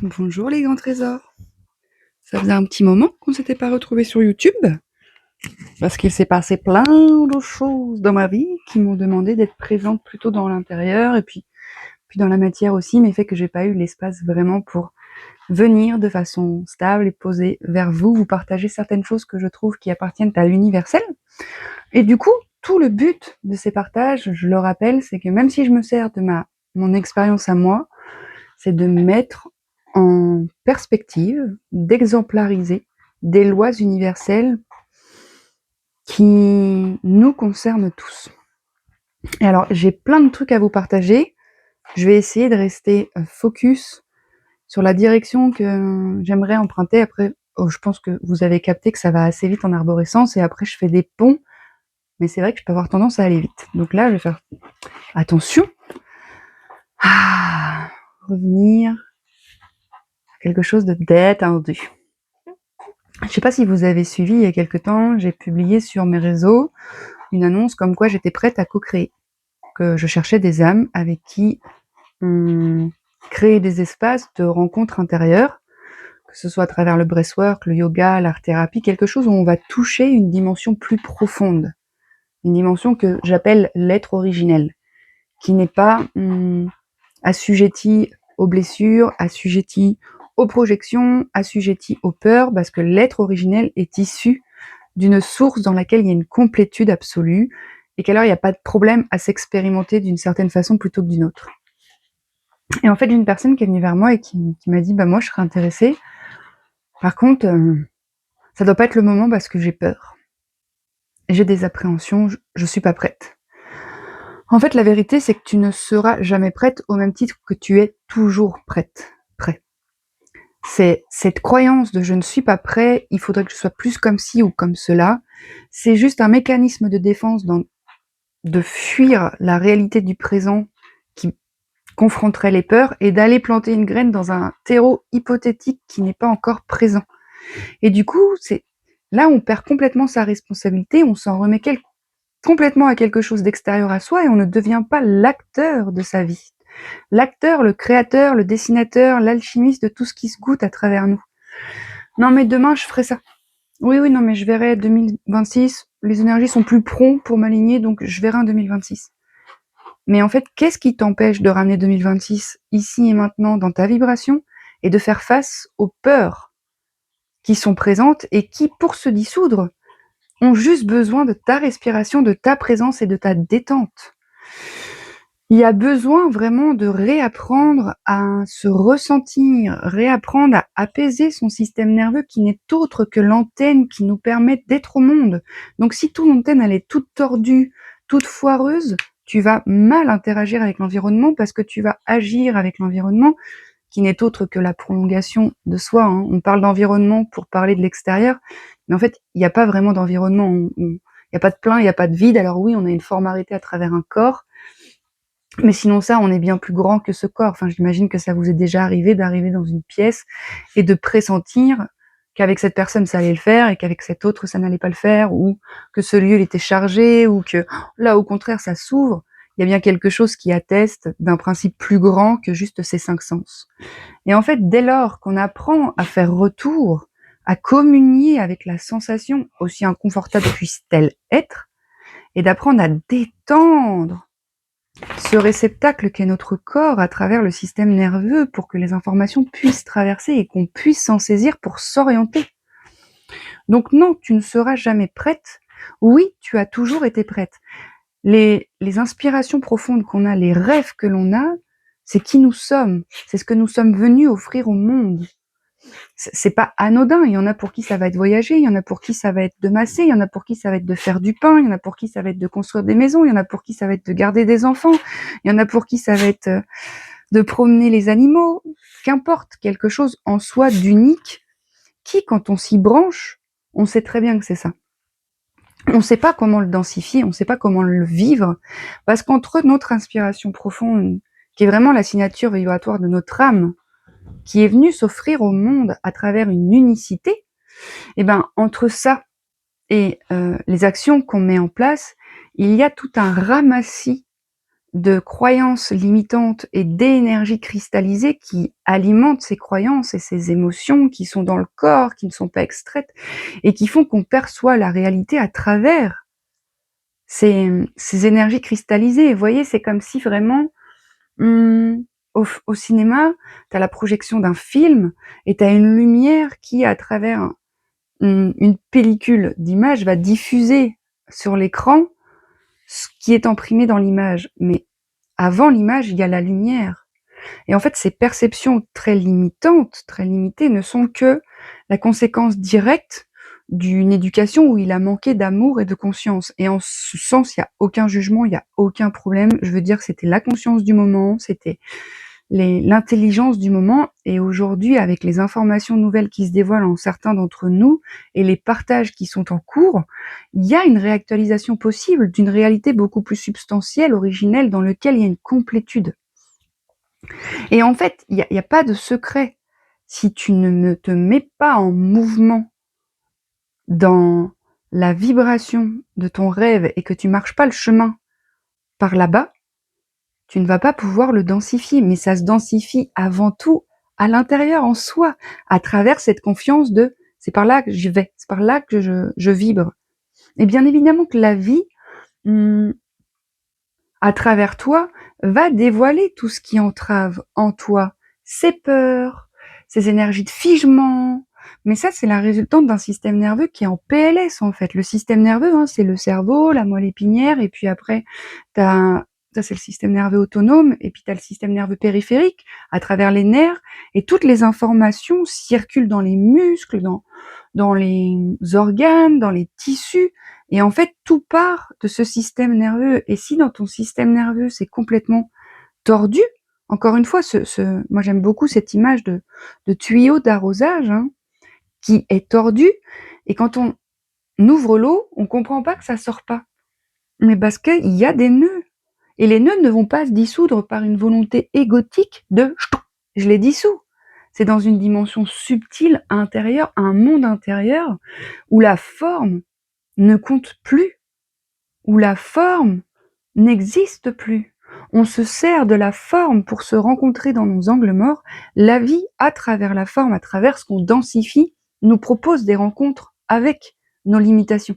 Bonjour les grands trésors. Ça faisait un petit moment qu'on s'était pas retrouvés sur YouTube, parce qu'il s'est passé plein de choses dans ma vie qui m'ont demandé d'être présente plutôt dans l'intérieur et puis dans la matière aussi, mais fait que j'ai pas eu l'espace vraiment pour venir de façon stable et posée vers vous, vous partager certaines choses que je trouve qui appartiennent à l'universel. Et du coup, tout le but de ces partages, je le rappelle, c'est que même si je me sers de mon expérience à moi, c'est de mettre en perspective, d'exemplariser des lois universelles qui nous concernent tous. Et alors, j'ai plein de trucs à vous partager. Je vais essayer de rester focus sur la direction que j'aimerais emprunter. Après, je pense que vous avez capté que ça va assez vite en arborescence et après je fais des ponts, mais c'est vrai que je peux avoir tendance à aller vite. Donc là, je vais faire attention. Revenir à quelque chose de détendu. Je sais pas si vous avez suivi, il y a quelque temps, j'ai publié sur mes réseaux une annonce comme quoi j'étais prête à co-créer, que je cherchais des âmes avec qui on crée des espaces de rencontres intérieures, que ce soit à travers le breathwork, le yoga, l'art-thérapie, quelque chose où on va toucher une dimension plus profonde, une dimension que j'appelle l'être originel, qui n'est pas assujetti aux blessures, assujetti aux projections, assujetti aux peurs, parce que l'être originel est issu d'une source dans laquelle il y a une complétude absolue, et qu'alors il n'y a pas de problème à s'expérimenter d'une certaine façon plutôt que d'une autre. Et en fait, j'ai une personne qui est venue vers moi et qui m'a dit, moi je serais intéressée, par contre, ça doit pas être le moment parce que j'ai peur. J'ai des appréhensions, je suis pas prête. En fait, la vérité, c'est que tu ne seras jamais prête au même titre que tu es toujours prête, prêt. C'est cette croyance de je ne suis pas prêt, il faudrait que je sois plus comme ci ou comme cela. C'est juste un mécanisme de défense de fuir la réalité du présent qui confronterait les peurs et d'aller planter une graine dans un terreau hypothétique qui n'est pas encore présent. Et du coup, c'est là où on perd complètement sa responsabilité, on s'en remet complètement à quelque chose d'extérieur à soi et on ne devient pas l'acteur de sa vie. L'acteur, le créateur, le dessinateur, l'alchimiste de tout ce qui se goûte à travers nous. Non mais demain je ferai ça. Oui, non mais je verrai 2026, les énergies sont plus promptes pour m'aligner, donc je verrai en 2026. Mais en fait, qu'est-ce qui t'empêche de ramener 2026 ici et maintenant dans ta vibration et de faire face aux peurs qui sont présentes et qui, pour se dissoudre, ont juste besoin de ta respiration, de ta présence et de ta détente. Il y a besoin vraiment de réapprendre à se ressentir, réapprendre à apaiser son système nerveux qui n'est autre que l'antenne qui nous permet d'être au monde. Donc si ton antenne elle est toute tordue, toute foireuse, tu vas mal interagir avec l'environnement parce que tu vas agir avec l'environnement qui n'est autre que la prolongation de soi. On parle d'environnement pour parler de l'extérieur, mais en fait, il n'y a pas vraiment d'environnement. Il n'y a pas de plein, il n'y a pas de vide. Alors oui, on a une forme arrêtée à travers un corps, mais sinon ça, on est bien plus grand que ce corps. Enfin, j'imagine que ça vous est déjà arrivé d'arriver dans une pièce et de pressentir qu'avec cette personne ça allait le faire et qu'avec cette autre ça n'allait pas le faire, ou que ce lieu il était chargé, ou que là au contraire ça s'ouvre. Il y a bien quelque chose qui atteste d'un principe plus grand que juste ces 5 sens. Et en fait, dès lors qu'on apprend à faire retour, à communier avec la sensation, aussi inconfortable puisse-t-elle être, et d'apprendre à détendre ce réceptacle qu'est notre corps à travers le système nerveux pour que les informations puissent traverser et qu'on puisse s'en saisir pour s'orienter. Donc non, tu ne seras jamais prête. Oui, tu as toujours été prête. Les inspirations profondes qu'on a, les rêves que l'on a, c'est qui nous sommes. C'est ce que nous sommes venus offrir au monde. C'est pas anodin. Il y en a pour qui ça va être voyager, il y en a pour qui ça va être de masser, il y en a pour qui ça va être de faire du pain, il y en a pour qui ça va être de construire des maisons, il y en a pour qui ça va être de garder des enfants, il y en a pour qui ça va être de promener les animaux. Qu'importe, quelque chose en soi d'unique qui, quand on s'y branche, on sait très bien que c'est ça. On ne sait pas comment le densifier, on ne sait pas comment le vivre, parce qu'entre notre inspiration profonde, qui est vraiment la signature vibratoire de notre âme, qui est venue s'offrir au monde à travers une unicité, et entre ça et les actions qu'on met en place, il y a tout un ramassis de croyances limitantes et d'énergie cristallisée qui alimentent ces croyances et ces émotions qui sont dans le corps, qui ne sont pas extraites et qui font qu'on perçoit la réalité à travers ces énergies cristallisées. Vous voyez, c'est comme si vraiment, au cinéma, tu as la projection d'un film et tu as une lumière qui, à travers une pellicule d'image, va diffuser sur l'écran ce qui est imprimé dans l'image. Mais avant l'image, il y a la lumière. Et en fait, ces perceptions très limitantes, très limitées, ne sont que la conséquence directe d'une éducation où il a manqué d'amour et de conscience. Et en ce sens, il n'y a aucun jugement, il n'y a aucun problème. Je veux dire, c'était la conscience du moment, c'était l'intelligence du moment. Et aujourd'hui, avec les informations nouvelles qui se dévoilent en certains d'entre nous et les partages qui sont en cours, il y a une réactualisation possible d'une réalité beaucoup plus substantielle, originelle, dans laquelle il y a une complétude. Et en fait, il y a pas de secret. Si tu ne te mets pas en mouvement dans la vibration de ton rêve et que tu marches pas le chemin par là-bas, tu ne vas pas pouvoir le densifier. Mais ça se densifie avant tout à l'intérieur, en soi, à travers cette confiance de « c'est par là que je vais, c'est par là que je vibre ». Et bien évidemment que la vie, à travers toi, va dévoiler tout ce qui entrave en toi, ces peurs, ces énergies de figement. Mais ça, c'est la résultante d'un système nerveux qui est en PLS, en fait. Le système nerveux, c'est le cerveau, la moelle épinière, et puis après, ça, c'est le système nerveux autonome, et puis tu as le système nerveux périphérique, à travers les nerfs, et toutes les informations circulent dans les muscles, dans les organes, dans les tissus, et en fait, tout part de ce système nerveux. Et si dans ton système nerveux, c'est complètement tordu, encore une fois, moi j'aime beaucoup cette image de tuyau d'arrosage qui est tordu, et quand on ouvre l'eau, on comprend pas que ça sort pas. Mais parce qu'il y a des nœuds. Et les nœuds ne vont pas se dissoudre par une volonté égotique de « je les dissous ». C'est dans une dimension subtile intérieure, un monde intérieur, où la forme ne compte plus, où la forme n'existe plus. On se sert de la forme pour se rencontrer dans nos angles morts. La vie, à travers la forme, à travers ce qu'on densifie, nous propose des rencontres avec nos limitations.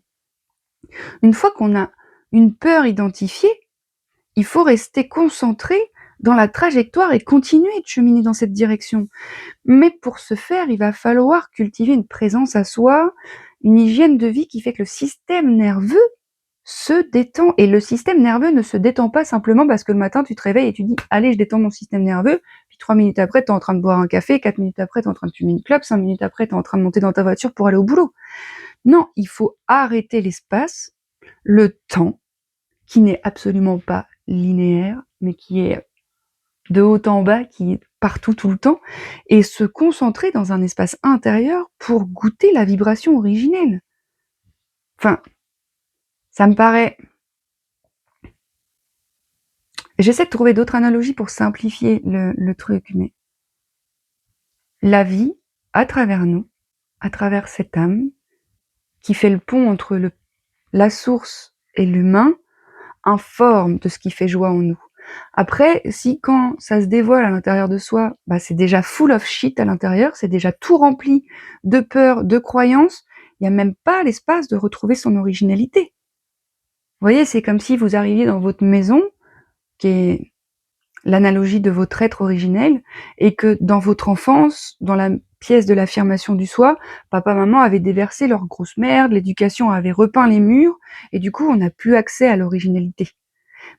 Une fois qu'on a une peur identifiée, il faut rester concentré dans la trajectoire et continuer de cheminer dans cette direction. Mais pour ce faire, il va falloir cultiver une présence à soi, une hygiène de vie qui fait que le système nerveux se détend. Et le système nerveux ne se détend pas simplement parce que le matin, tu te réveilles et tu dis « Allez, je détends mon système nerveux ». Puis 3 minutes après, tu es en train de boire un café, 4 minutes après, tu es en train de fumer une clope, 5 minutes après, tu es en train de monter dans ta voiture pour aller au boulot. Non, il faut arrêter l'espace, le temps, qui n'est absolument pas linéaire, mais qui est de haut en bas, qui est partout tout le temps, et se concentrer dans un espace intérieur pour goûter la vibration originelle. Enfin, ça me paraît... J'essaie de trouver d'autres analogies pour simplifier le truc, mais la vie, à travers nous, à travers cette âme, qui fait le pont entre la source et l'humain, informe de ce qui fait joie en nous. Après, si quand ça se dévoile à l'intérieur de soi, c'est déjà full of shit à l'intérieur, c'est déjà tout rempli de peur, de croyances, il n'y a même pas l'espace de retrouver son originalité. Vous voyez, c'est comme si vous arriviez dans votre maison, qui est l'analogie de votre être originel, et que dans votre enfance, dans la pièce de l'affirmation du soi, papa, maman avaient déversé leur grosse merde, l'éducation avait repeint les murs, et du coup, on n'a plus accès à l'originalité.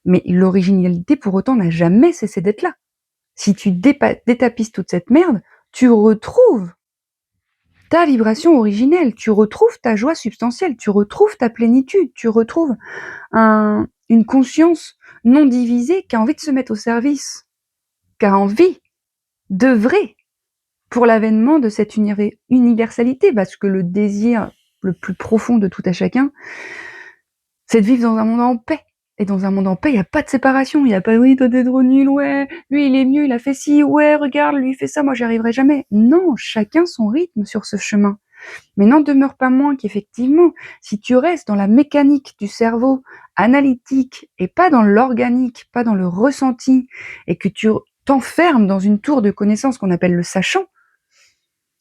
Mais l'originalité, pour autant, n'a jamais cessé d'être là. Si tu détapisses toute cette merde, tu retrouves ta vibration originelle, tu retrouves ta joie substantielle, tu retrouves ta plénitude, tu retrouves une conscience non divisée qui a envie de se mettre au service, qui a envie d'œuvrer pour l'avènement de cette universalité, parce que le désir le plus profond de tout à chacun, c'est de vivre dans un monde en paix. Et dans un monde en paix, il n'y a pas de séparation, il n'y a pas « oui, toi t'es trop nul, ouais, lui il est mieux, il a fait ci, ouais, regarde, lui il fait ça, moi j'y arriverai jamais ». Non, chacun son rythme sur ce chemin. Mais n'en demeure pas moins qu'effectivement, si tu restes dans la mécanique du cerveau analytique et pas dans l'organique, pas dans le ressenti, et que tu t'enfermes dans une tour de connaissances qu'on appelle le sachant,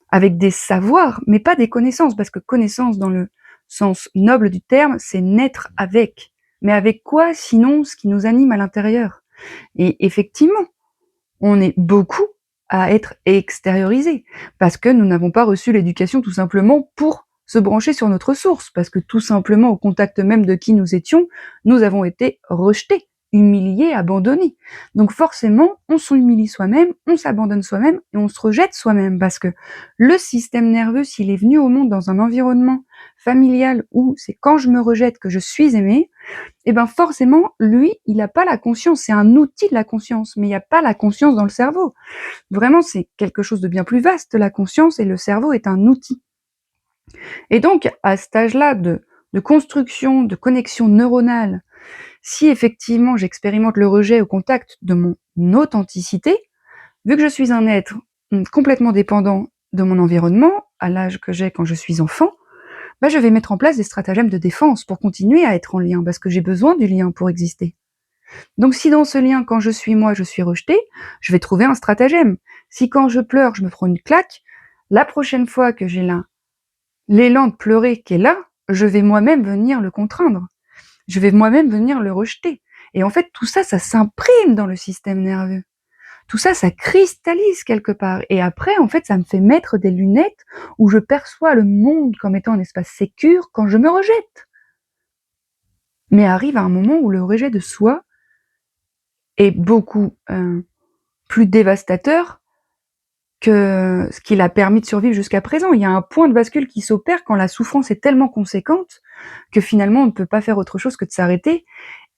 avec des savoirs, mais pas des connaissances, parce que connaissance dans le sens noble du terme, c'est naître avec. Mais avec quoi, sinon, ce qui nous anime à l'intérieur? Et effectivement, on est beaucoup à être extériorisés, parce que nous n'avons pas reçu l'éducation tout simplement pour se brancher sur notre source, parce que tout simplement, au contact même de qui nous étions, nous avons été rejetés, humiliés, abandonnés. Donc forcément, on s'humilie soi-même, on s'abandonne soi-même et on se rejette soi-même, parce que le système nerveux, s'il est venu au monde dans un environnement familial où c'est quand je me rejette que je suis aimé, et ben forcément, lui, il n'a pas la conscience. C'est un outil de la conscience, mais il n'y a pas la conscience dans le cerveau. Vraiment, c'est quelque chose de bien plus vaste, la conscience, et le cerveau est un outil. Et donc, à cet âge-là de construction, de connexion neuronale, si effectivement j'expérimente le rejet au contact de mon authenticité, vu que je suis un être complètement dépendant de mon environnement, à l'âge que j'ai quand je suis enfant, bah, je vais mettre en place des stratagèmes de défense pour continuer à être en lien, parce que j'ai besoin du lien pour exister. Donc si dans ce lien, quand je suis moi, je suis rejetée, je vais trouver un stratagème. Si quand je pleure, je me prends une claque, la prochaine fois que j'ai l'élan de pleurer qui est là, je vais moi-même venir le contraindre. Je vais moi-même venir le rejeter. Et en fait, tout ça, ça s'imprime dans le système nerveux. Tout ça, ça cristallise quelque part. Et après, en fait, ça me fait mettre des lunettes où je perçois le monde comme étant un espace sécure quand je me rejette. Mais arrive un moment où le rejet de soi est beaucoup plus dévastateur que ce qui l'a permis de survivre jusqu'à présent. Il y a un point de bascule qui s'opère quand la souffrance est tellement conséquente que finalement on ne peut pas faire autre chose que de s'arrêter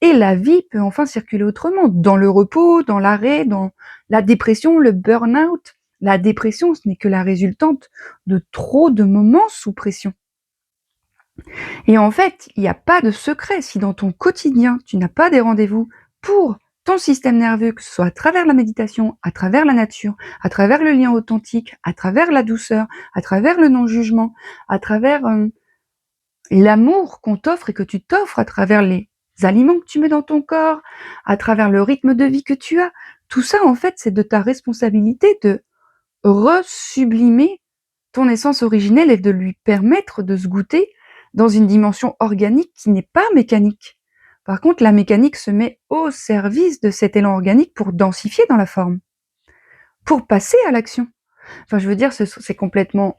et la vie peut enfin circuler autrement, dans le repos, dans l'arrêt, dans la dépression, le burn-out. La dépression, ce n'est que la résultante de trop de moments sous pression. Et en fait, il n'y a pas de secret. Si dans ton quotidien, tu n'as pas des rendez-vous pour ton système nerveux, que ce soit à travers la méditation, à travers la nature, à travers le lien authentique, à travers la douceur, à travers le non-jugement, à travers l'amour qu'on t'offre et que tu t'offres à travers les aliments que tu mets dans ton corps, à travers le rythme de vie que tu as, tout ça, en fait, c'est de ta responsabilité de resublimer ton essence originelle et de lui permettre de se goûter dans une dimension organique qui n'est pas mécanique. Par contre, la mécanique se met au service de cet élan organique pour densifier dans la forme, pour passer à l'action. Enfin, je veux dire, c'est complètement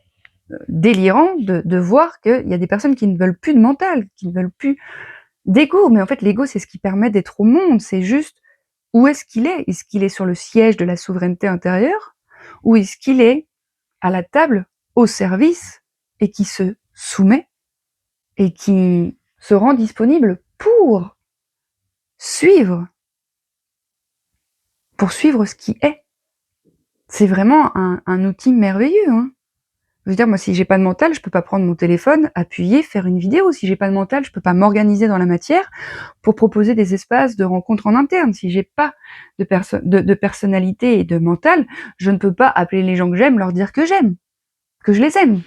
délirant de voir qu'il y a des personnes qui ne veulent plus de mental, qui ne veulent plus d'ego. Mais en fait, l'ego, c'est ce qui permet d'être au monde. C'est juste, où est-ce qu'il est? Est-ce qu'il est sur le siège de la souveraineté intérieure? Ou est-ce qu'il est à la table, au service, et qui se soumet, et qui se rend disponible pour suivre ce qui est. C'est vraiment un outil merveilleux, hein. Je veux dire, moi, si j'ai pas de mental, je peux pas prendre mon téléphone, appuyer, faire une vidéo. Si j'ai pas de mental, je peux pas m'organiser dans la matière pour proposer des espaces de rencontres en interne. Si j'ai pas de personnalité et de mental, je ne peux pas appeler les gens que j'aime, leur dire que j'aime, que je les aime.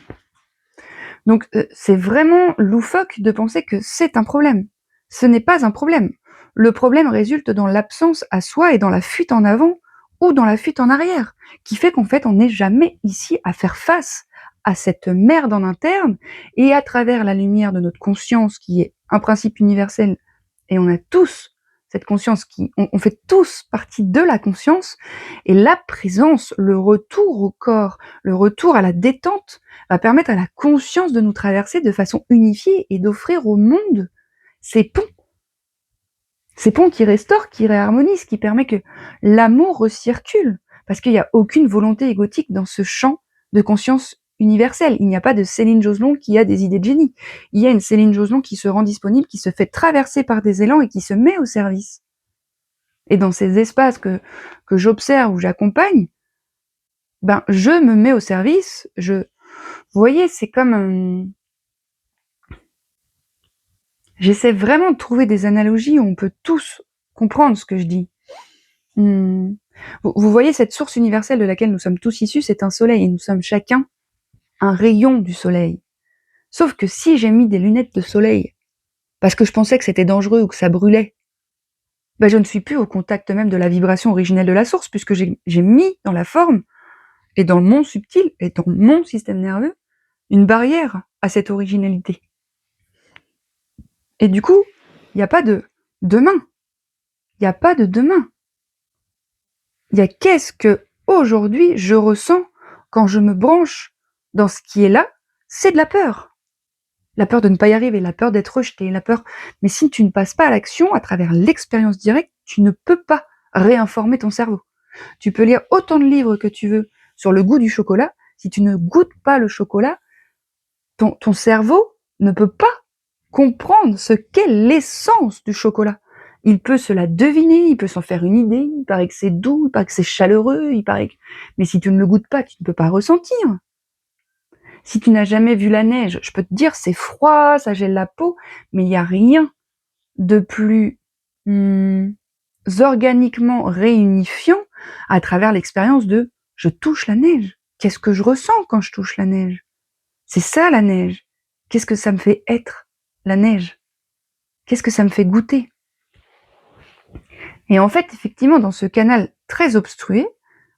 Donc c'est vraiment loufoque de penser que c'est un problème. Ce n'est pas un problème. Le problème résulte dans l'absence à soi et dans la fuite en avant ou dans la fuite en arrière, qui fait qu'en fait on n'est jamais ici à faire face à cette merde en interne et à travers la lumière de notre conscience qui est un principe universel et on a tous cette conscience on fait tous partie de la conscience et la présence, le retour au corps, le retour à la détente va permettre à la conscience de nous traverser de façon unifiée et d'offrir au monde ces ponts qui restaurent, qui réharmonisent, qui permet que l'amour recircule, parce qu'il n'y a aucune volonté égotique dans ce champ de conscience universelle. Il n'y a pas de Céline Joselon qui a des idées de génie. Il y a une Céline Joselon qui se rend disponible, qui se fait traverser par des élans et qui se met au service. Et dans ces espaces que j'observe, où j'accompagne, ben, je me mets au service, vous voyez, c'est comme j'essaie vraiment de trouver des analogies où on peut tous comprendre ce que je dis. Vous voyez cette source universelle de laquelle nous sommes tous issus, c'est un soleil, et nous sommes chacun un rayon du soleil. Sauf que si j'ai mis des lunettes de soleil parce que je pensais que c'était dangereux ou que ça brûlait, je ne suis plus au contact même de la vibration originelle de la source, puisque j'ai mis dans la forme et dans le monde subtil et dans mon système nerveux une barrière à cette originalité. Et du coup, il n'y a pas de demain. Il n'y a pas de demain. Il y a qu'est-ce que aujourd'hui je ressens quand je me branche dans ce qui est là, c'est de la peur. La peur de ne pas y arriver, la peur d'être rejeté, la peur. Mais si tu ne passes pas à l'action à travers l'expérience directe, tu ne peux pas réinformer ton cerveau. Tu peux lire autant de livres que tu veux sur le goût du chocolat. Si tu ne goûtes pas le chocolat, ton cerveau ne peut pas comprendre ce qu'est l'essence du chocolat. Il peut se la deviner, il peut s'en faire une idée, il paraît que c'est doux, il paraît que c'est chaleureux, il paraît que... Mais si tu ne le goûtes pas, tu ne peux pas ressentir. Si tu n'as jamais vu la neige, je peux te dire c'est froid, ça gèle la peau, mais il n'y a rien de plus organiquement réunifiant à travers l'expérience de je touche la neige. Qu'est-ce que je ressens quand je touche la neige? C'est ça la neige. Qu'est-ce que ça me fait être, la neige? Qu'est-ce que ça me fait goûter? Et en fait, effectivement, dans ce canal très obstrué,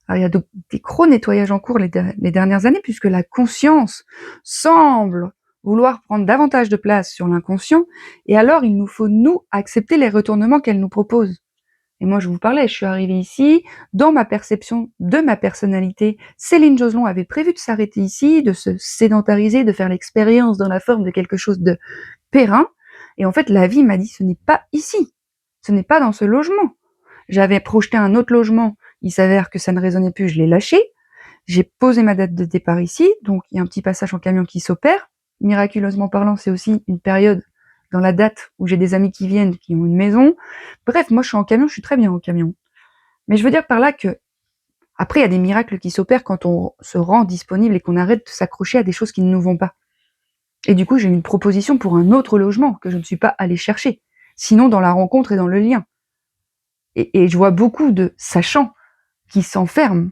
alors il y a des gros nettoyages en cours les dernières années, puisque la conscience semble vouloir prendre davantage de place sur l'inconscient, et alors il nous faut, nous, accepter les retournements qu'elle nous propose. Et moi, je vous parlais, je suis arrivée ici, dans ma perception de ma personnalité, Céline Joselon avait prévu de s'arrêter ici, de se sédentariser, de faire l'expérience dans la forme de quelque chose de périn, et en fait, la vie m'a dit, ce n'est pas ici, ce n'est pas dans ce logement. J'avais projeté un autre logement, il s'avère que ça ne résonnait plus, je l'ai lâché, j'ai posé ma date de départ ici, donc il y a un petit passage en camion qui s'opère, miraculeusement parlant, c'est aussi une période dans la date où j'ai des amis qui viennent, qui ont une maison. Bref, moi je suis en camion, je suis très bien en camion. Mais je veux dire par là que, après il y a des miracles qui s'opèrent quand on se rend disponible et qu'on arrête de s'accrocher à des choses qui ne nous vont pas. Et du coup, j'ai une proposition pour un autre logement que je ne suis pas allée chercher. Sinon, dans la rencontre et dans le lien. Et je vois beaucoup de sachants qui s'enferment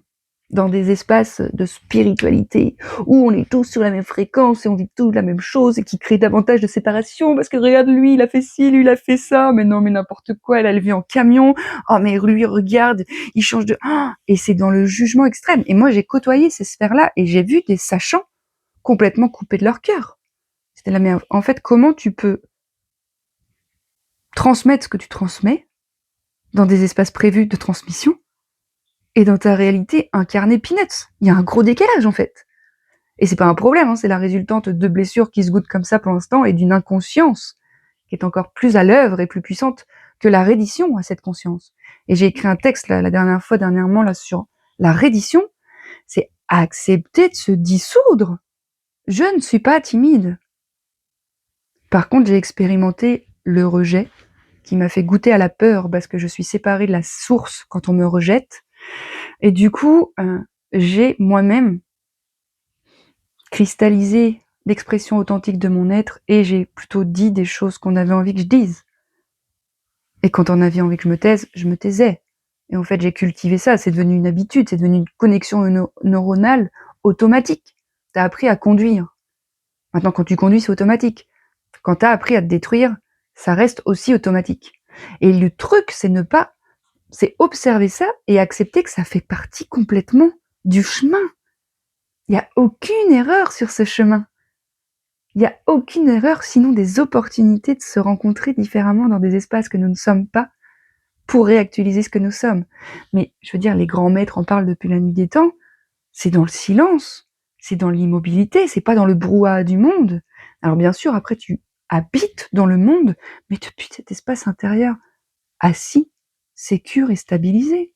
dans des espaces de spiritualité où on est tous sur la même fréquence et on vit tous la même chose et qui créent davantage de séparation parce que regarde lui, il a fait ci, lui, il a fait ça, mais non, mais n'importe quoi, elle vit en camion, oh mais lui, regarde, il change de... Et c'est dans le jugement extrême. Et moi, j'ai côtoyé ces sphères-là et j'ai vu des sachants complètement coupés de leur cœur. C'était la merde. En fait, comment tu peux transmettre ce que tu transmets dans des espaces prévus de transmission et dans ta réalité incarner peanuts. Il y a un gros décalage en fait. Et c'est pas un problème, hein, c'est la résultante de blessures qui se goûtent comme ça pour l'instant et d'une inconscience qui est encore plus à l'œuvre et plus puissante que la reddition à cette conscience. Et j'ai écrit un texte là, dernièrement là, sur la reddition, c'est accepter de se dissoudre. Je ne suis pas timide. Par contre, j'ai expérimenté le rejet qui m'a fait goûter à la peur parce que je suis séparée de la source quand on me rejette. Et du coup, j'ai moi-même cristallisé l'expression authentique de mon être et j'ai plutôt dit des choses qu'on avait envie que je dise. Et quand on avait envie que je me taise, je me taisais. Et en fait, j'ai cultivé ça, c'est devenu une habitude, c'est devenu une connexion neuronale automatique. T'as appris à conduire. Maintenant, quand tu conduis, c'est automatique. Quand t'as appris à te détruire, ça reste aussi automatique. Et le truc, c'est observer ça et accepter que ça fait partie complètement du chemin. Il n'y a aucune erreur sur ce chemin. Il n'y a aucune erreur, sinon des opportunités de se rencontrer différemment dans des espaces que nous ne sommes pas pour réactualiser ce que nous sommes. Mais je veux dire, les grands maîtres en parlent depuis la nuit des temps. C'est dans le silence, c'est dans l'immobilité, c'est pas dans le brouhaha du monde. Alors bien sûr, après tu habites dans le monde, mais depuis cet espace intérieur, assis, sécure et stabilisé.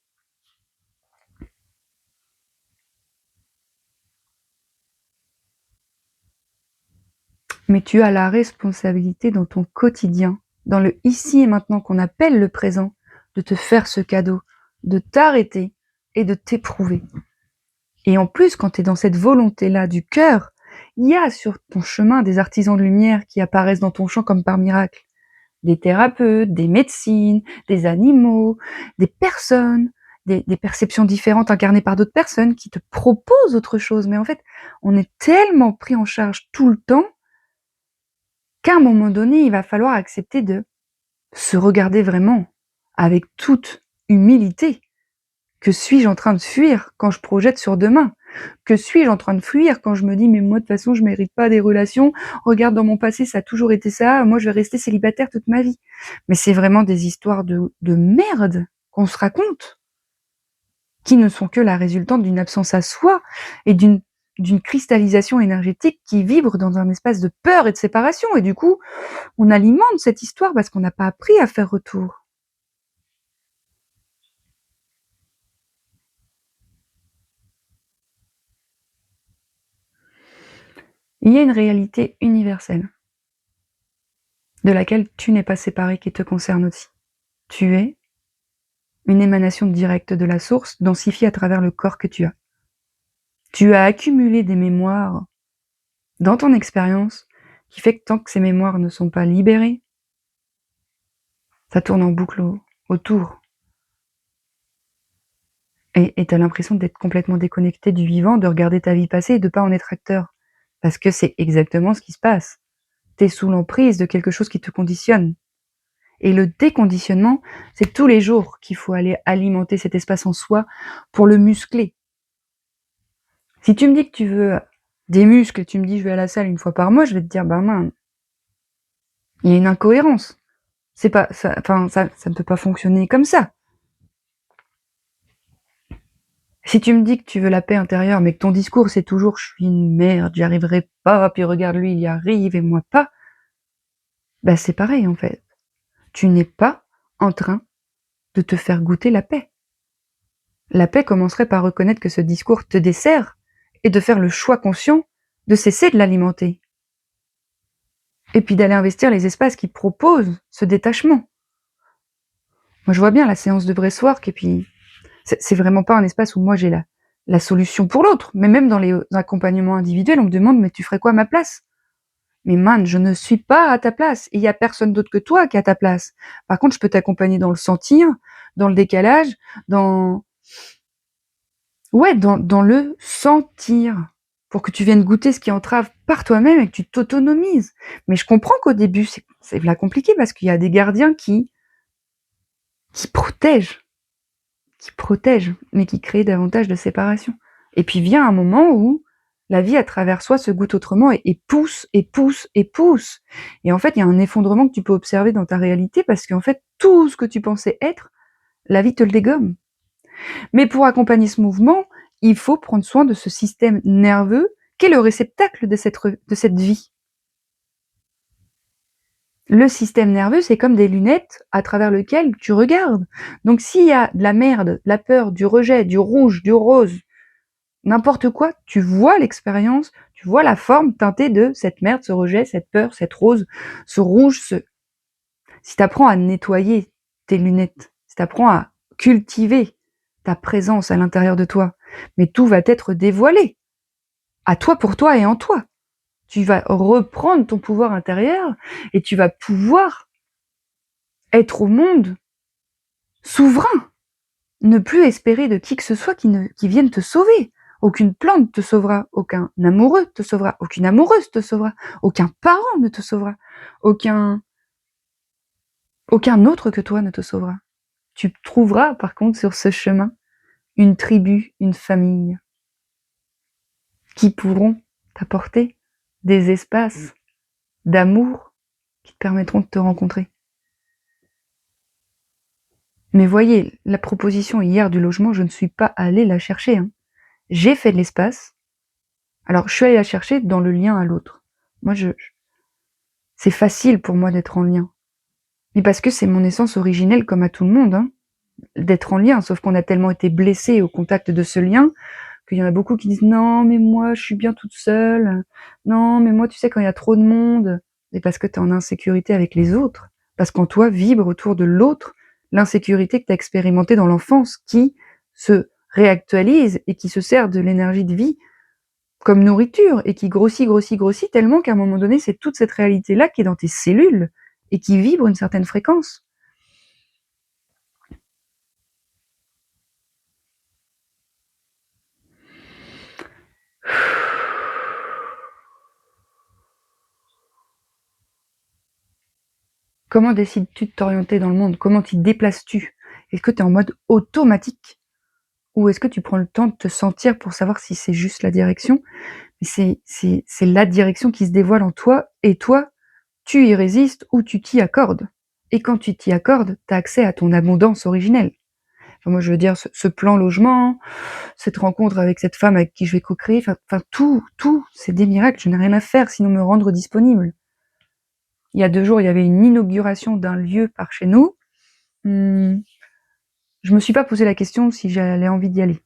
Mais tu as la responsabilité dans ton quotidien, dans le ici et maintenant qu'on appelle le présent, de te faire ce cadeau, de t'arrêter et de t'éprouver. Et en plus, quand tu es dans cette volonté-là du cœur, il y a sur ton chemin des artisans de lumière qui apparaissent dans ton champ comme par miracle. Des thérapeutes, des médecines, des animaux, des personnes. des perceptions différentes incarnées par d'autres personnes qui te proposent autre chose. Mais en fait, on est tellement pris en charge tout le temps qu'à un moment donné, il va falloir accepter de se regarder vraiment avec toute humilité. Que suis-je en train de fuir quand je projette sur demain? Que suis-je en train de fuir quand je me dis: «Mais moi, de toute façon, je mérite pas des relations. Regarde, dans mon passé, ça a toujours été ça. Moi, je vais rester célibataire toute ma vie». Mais c'est vraiment des histoires de merde qu'on se raconte, qui ne sont que la résultante d'une absence à soi et d'une cristallisation énergétique qui vibre dans un espace de peur et de séparation. Et du coup, on alimente cette histoire parce qu'on n'a pas appris à faire retour. Il y a une réalité universelle de laquelle tu n'es pas séparé, qui te concerne aussi. Tu es une émanation directe de la source, densifiée à travers le corps que tu as. Tu as accumulé des mémoires dans ton expérience qui fait que tant que ces mémoires ne sont pas libérées, ça tourne en boucle autour. Et tu as l'impression d'être complètement déconnecté du vivant, de regarder ta vie passer et de pas en être acteur. Parce que c'est exactement ce qui se passe. Tu es sous l'emprise de quelque chose qui te conditionne. Et le déconditionnement, c'est tous les jours qu'il faut aller alimenter cet espace en soi pour le muscler. Si tu me dis que tu veux des muscles et tu me dis je vais à la salle une fois par mois, je vais te dire ben mince, il y a une incohérence. C'est pas ça, enfin ça ne peut pas fonctionner comme ça. Si tu me dis que tu veux la paix intérieure, mais que ton discours c'est toujours je suis une merde, j'y arriverai pas, puis regarde lui il y arrive et moi pas, bah c'est pareil en fait. Tu n'es pas en train de te faire goûter la paix. La paix commencerait par reconnaître que ce discours te dessert et de faire le choix conscient de cesser de l'alimenter. Et puis d'aller investir les espaces qui proposent ce détachement. Moi, je vois bien la séance de breathwork et puis c'est vraiment pas un espace où moi j'ai la solution pour l'autre. Mais même dans les accompagnements individuels, on me demande mais tu ferais quoi à ma place? Mais man, je ne suis pas à ta place. Et il y a personne d'autre que toi qui est à ta place. Par contre, je peux t'accompagner dans le sentir, dans le décalage, dans le sentir, pour que tu viennes goûter ce qui entrave par toi-même et que tu t'autonomises. Mais je comprends qu'au début, c'est là compliqué parce qu'il y a des gardiens qui protègent, mais qui créent davantage de séparation. Et puis vient un moment où la vie à travers soi se goûte autrement et pousse, et pousse, et pousse. Et en fait, il y a un effondrement que tu peux observer dans ta réalité parce qu'en fait, tout ce que tu pensais être, la vie te le dégomme. Mais pour accompagner ce mouvement, il faut prendre soin de ce système nerveux qui est le réceptacle de cette vie. Le système nerveux, c'est comme des lunettes à travers lesquelles tu regardes. Donc s'il y a de la merde, de la peur, du rejet, du rouge, du rose, n'importe quoi, tu vois l'expérience, tu vois la forme teintée de cette merde, ce rejet, cette peur, cette rose, ce rouge, Si tu apprends à nettoyer tes lunettes, si tu apprends à cultiver ta présence à l'intérieur de toi, mais tout va être dévoilé, à toi pour toi et en toi. Tu vas reprendre ton pouvoir intérieur et tu vas pouvoir être au monde souverain. Ne plus espérer de qui que ce soit qui vienne te sauver. Aucune plante te sauvera, aucun amoureux te sauvera, aucune amoureuse te sauvera, aucun parent ne te sauvera, aucun autre que toi ne te sauvera. Tu trouveras par contre sur ce chemin une tribu, une famille qui pourront t'apporter des espaces d'amour qui te permettront de te rencontrer. Mais voyez, la proposition hier du logement, je ne suis pas allée la chercher. J'ai fait de l'espace. Alors, je suis allée la chercher dans le lien à l'autre. Moi, c'est facile pour moi d'être en lien. Mais parce que c'est mon essence originelle comme à tout le monde, d'être en lien. Sauf qu'on a tellement été blessés au contact de ce lien qu'il y en a beaucoup qui disent non, mais moi, je suis bien toute seule. Non, mais moi, tu sais, quand il y a trop de monde, c'est parce que tu es en insécurité avec les autres. Parce qu'en toi vibre autour de l'autre l'insécurité que tu as expérimentée dans l'enfance qui se réactualise et qui se sert de l'énergie de vie comme nourriture et qui grossit, grossit, grossit tellement qu'à un moment donné, c'est toute cette réalité-là qui est dans tes cellules et qui vibre une certaine fréquence. Comment décides-tu de t'orienter dans le monde? Comment t'y déplaces-tu? Est-ce que tu es en mode automatique? Ou est-ce que tu prends le temps de te sentir pour savoir si c'est juste la direction? Mais c'est la direction qui se dévoile en toi, et toi, tu y résistes ou tu t'y accordes. Et quand tu t'y accordes, tu as accès à ton abondance originelle. Enfin, moi, je veux dire, ce plan logement, cette rencontre avec cette femme avec qui je vais co-créer, enfin tout, c'est des miracles. Je n'ai rien à faire sinon me rendre disponible. Il y a 2 jours, il y avait une inauguration d'un lieu par chez nous. Je me suis pas posé la question si j'avais envie d'y aller.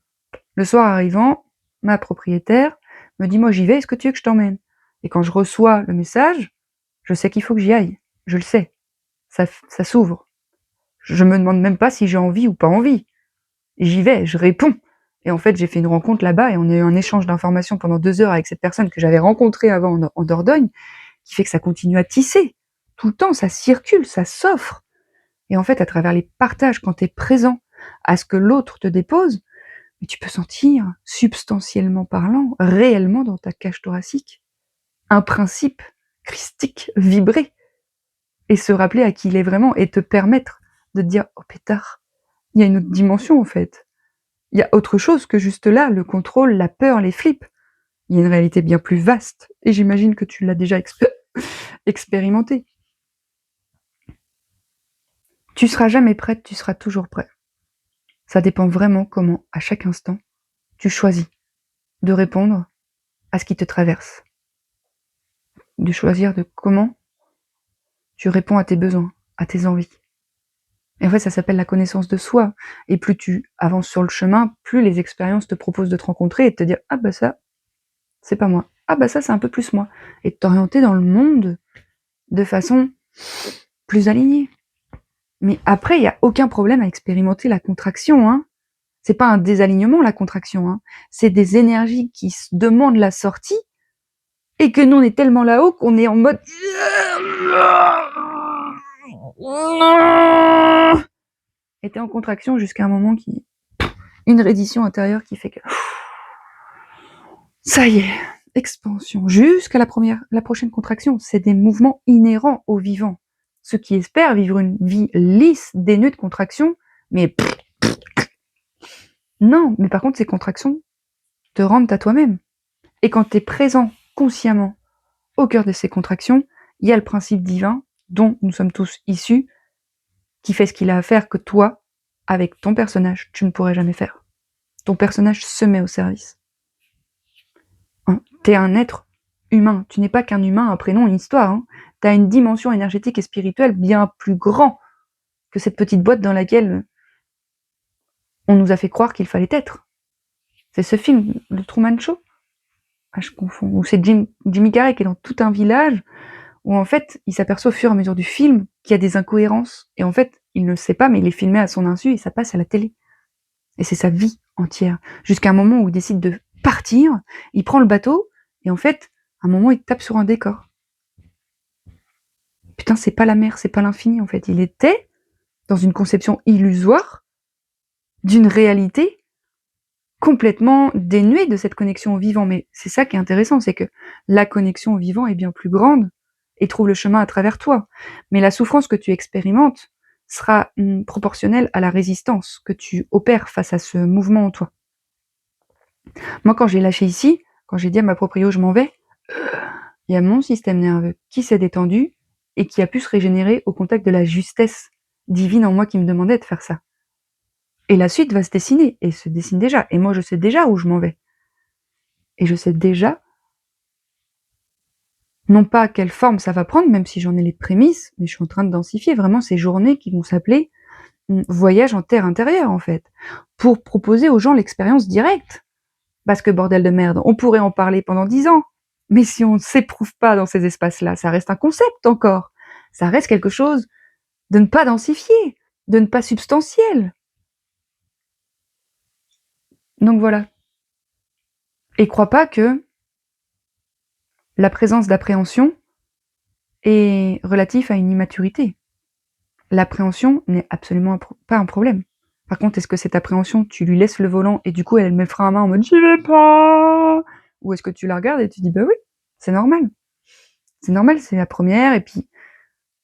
Le soir arrivant, ma propriétaire me dit: «Moi, j'y vais, est-ce que tu veux que je t'emmène?» Et quand je reçois le message, je sais qu'il faut que j'y aille. Je le sais. Ça s'ouvre. Je me demande même pas si j'ai envie ou pas envie. J'y vais, je réponds. Et en fait, j'ai fait une rencontre là-bas et on a eu un échange d'informations pendant 2 heures avec cette personne que j'avais rencontrée avant en Dordogne, qui fait que ça continue à tisser. Tout le temps, ça circule, ça s'offre. Et en fait, à travers les partages, quand tu es présent à ce que l'autre te dépose, mais tu peux sentir, substantiellement parlant, réellement dans ta cage thoracique, un principe christique vibrer et se rappeler à qui il est vraiment et te permettre de te dire: «Oh pétard, il y a une autre dimension en fait. Il y a autre chose que juste là, le contrôle, la peur, les flips. Il y a une réalité bien plus vaste» et j'imagine que tu l'as déjà expérimenté. Tu seras jamais prête, tu seras toujours prêt. Ça dépend vraiment comment, à chaque instant, tu choisis de répondre à ce qui te traverse. De choisir de comment tu réponds à tes besoins, à tes envies. Et en fait, ça s'appelle la connaissance de soi. Et plus tu avances sur le chemin, plus les expériences te proposent de te rencontrer et de te dire: ah bah ça, c'est pas moi. Ah bah ça, c'est un peu plus moi. Et de t'orienter dans le monde de façon plus alignée. Mais après, il n'y a aucun problème à expérimenter la contraction, hein. C'est pas un désalignement, la contraction, hein. C'est des énergies qui se demandent la sortie et que nous, on est tellement là-haut qu'on est en mode et t'es en contraction jusqu'à un moment qui... Une reddition intérieure qui fait que... Ça y est, expansion. Jusqu'à la prochaine contraction. C'est des mouvements inhérents au vivant. Ceux qui espèrent vivre une vie lisse, dénuée de contraction, mais... Non, mais par contre, ces contractions te rendent à toi-même. Et quand t'es présent consciemment au cœur de ces contractions, il y a le principe divin dont nous sommes tous issus, qui fait ce qu'il a à faire que toi, avec ton personnage, tu ne pourrais jamais faire. Ton personnage se met au service. Hein, t'es un être humain, tu n'es pas qu'un humain, un prénom, une histoire. Hein. T'as une dimension énergétique et spirituelle bien plus grande que cette petite boîte dans laquelle on nous a fait croire qu'il fallait être. C'est ce film, le Truman Show. Ah, je confonds. Ou c'est Jimmy Carrey qui est dans tout un village où en fait, il s'aperçoit au fur et à mesure du film qu'il y a des incohérences. Et en fait, il ne le sait pas, mais il est filmé à son insu et ça passe à la télé. Et c'est sa vie entière. Jusqu'à un moment où il décide de partir, il prend le bateau, et en fait, à un moment, il tape sur un décor. Putain, c'est pas la mer, c'est pas l'infini, en fait. Il était dans une conception illusoire d'une réalité complètement dénuée de cette connexion au vivant. Mais c'est ça qui est intéressant, c'est que la connexion au vivant est bien plus grande et trouve le chemin à travers toi. Mais la souffrance que tu expérimentes sera proportionnelle à la résistance que tu opères face à ce mouvement en toi. Moi, quand j'ai lâché ici, quand j'ai dit à ma proprio je m'en vais, il y a mon système nerveux qui s'est détendu et qui a pu se régénérer au contact de la justesse divine en moi qui me demandait de faire ça. Et la suite va se dessiner, et se dessine déjà. Et moi, je sais déjà où je m'en vais. Et je sais déjà, non pas quelle forme ça va prendre, même si j'en ai les prémices, mais je suis en train de densifier vraiment ces journées qui vont s'appeler voyage en terre intérieure, en fait, pour proposer aux gens l'expérience directe. Parce que bordel de merde, on pourrait en parler pendant 10 ans, mais si on ne s'éprouve pas dans ces espaces-là, ça reste un concept encore. Ça reste quelque chose de ne pas densifié, de ne pas substantiel. Donc voilà. Et crois pas que la présence d'appréhension est relative à une immaturité. L'appréhension n'est absolument pas un problème. Par contre, est-ce que cette appréhension, tu lui laisses le volant et du coup elle met le frein à main en mode j'y vais pas? Ou est-ce que tu la regardes et tu dis bah oui, c'est normal. C'est normal, c'est la première, et puis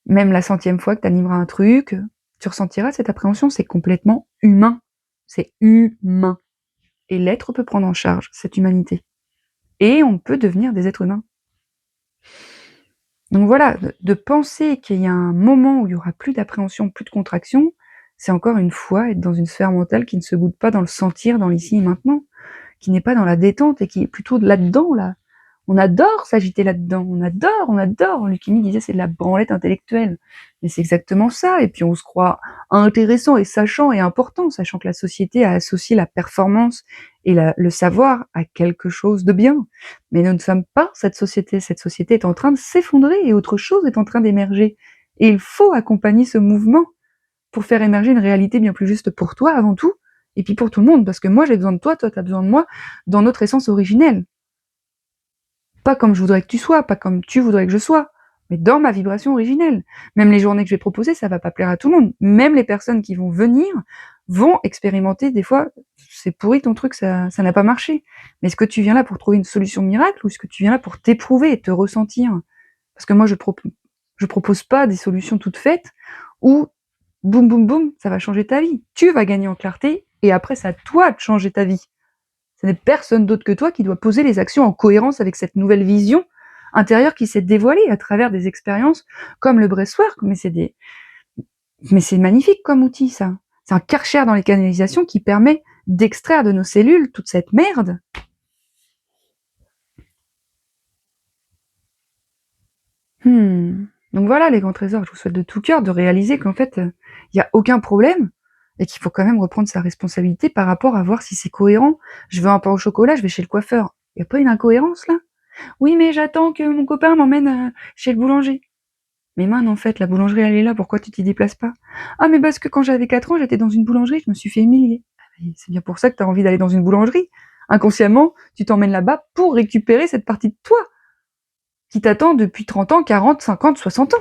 Même la 100e fois que tu animeras un truc, tu ressentiras cette appréhension, c'est complètement humain. C'est humain. Et l'être peut prendre en charge cette humanité. Et on peut devenir des êtres humains. Donc voilà, de penser qu'il y a un moment où il y aura plus d'appréhension, plus de contraction, c'est encore une fois être dans une sphère mentale qui ne se goûte pas dans le sentir, dans l'ici et maintenant, qui n'est pas dans la détente et qui est plutôt là-dedans, là. On adore s'agiter là-dedans, on adore. Lucchini disait c'est de la branlette intellectuelle. Mais c'est exactement ça, et puis on se croit intéressant et sachant et important, sachant que la société a associé la performance et le savoir à quelque chose de bien. Mais nous ne sommes pas cette société est en train de s'effondrer et autre chose est en train d'émerger. Et il faut accompagner ce mouvement pour faire émerger une réalité bien plus juste pour toi avant tout, et puis pour tout le monde, parce que moi j'ai besoin de toi, toi t'as besoin de moi, dans notre essence originelle. Pas comme je voudrais que tu sois, pas comme tu voudrais que je sois, mais dans ma vibration originelle. Même les journées que je vais proposer, ça va pas plaire à tout le monde. Même les personnes qui vont venir vont expérimenter des fois, c'est pourri ton truc, ça n'a pas marché. Mais est-ce que tu viens là pour trouver une solution miracle ou est-ce que tu viens là pour t'éprouver et te ressentir? Parce que moi, je propose pas des solutions toutes faites où boum boum boum, ça va changer ta vie. Tu vas gagner en clarté et après, c'est à toi de changer ta vie. Ce n'est personne d'autre que toi qui doit poser les actions en cohérence avec cette nouvelle vision intérieure qui s'est dévoilée à travers des expériences comme le breathwork. Mais c'est magnifique comme outil, ça. C'est un karcher dans les canalisations qui permet d'extraire de nos cellules toute cette merde. Donc voilà, les grands trésors, je vous souhaite de tout cœur de réaliser qu'en fait, il n'y a aucun problème et qu'il faut quand même reprendre sa responsabilité par rapport à voir si c'est cohérent. Je veux un pain au chocolat, je vais chez le coiffeur. Il n'y a pas une incohérence là? Oui, mais j'attends que mon copain m'emmène chez le boulanger. Mais man, en fait, la boulangerie, elle est là, pourquoi tu t'y déplaces pas? Ah, mais parce que quand j'avais 4 ans, j'étais dans une boulangerie, je me suis fait humilier. Ah, mais c'est bien pour ça que t'as envie d'aller dans une boulangerie. Inconsciemment, tu t'emmènes là-bas pour récupérer cette partie de toi qui t'attend depuis 30 ans, 40, 50, 60 ans.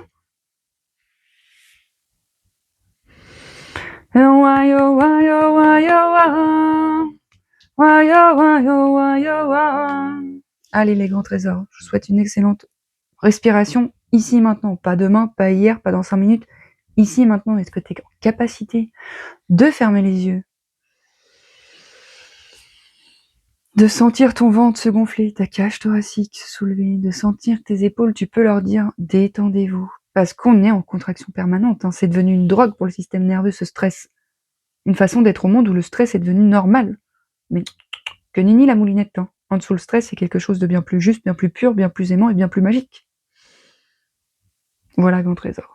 Allez, les grands trésors, je vous souhaite une excellente respiration ici et maintenant, pas demain, pas hier, pas dans 5 minutes. Ici et maintenant, est-ce que tu es en capacité de fermer les yeux, de sentir ton ventre se gonfler, ta cage thoracique se soulever, de sentir tes épaules, tu peux leur dire détendez-vous. Parce qu'on est en contraction permanente, hein. C'est devenu une drogue pour le système nerveux, ce stress. Une façon d'être au monde où le stress est devenu normal. Mais que nini la moulinette, hein. En dessous, le stress, c'est quelque chose de bien plus juste, bien plus pur, bien plus aimant et bien plus magique. Voilà, grand trésor.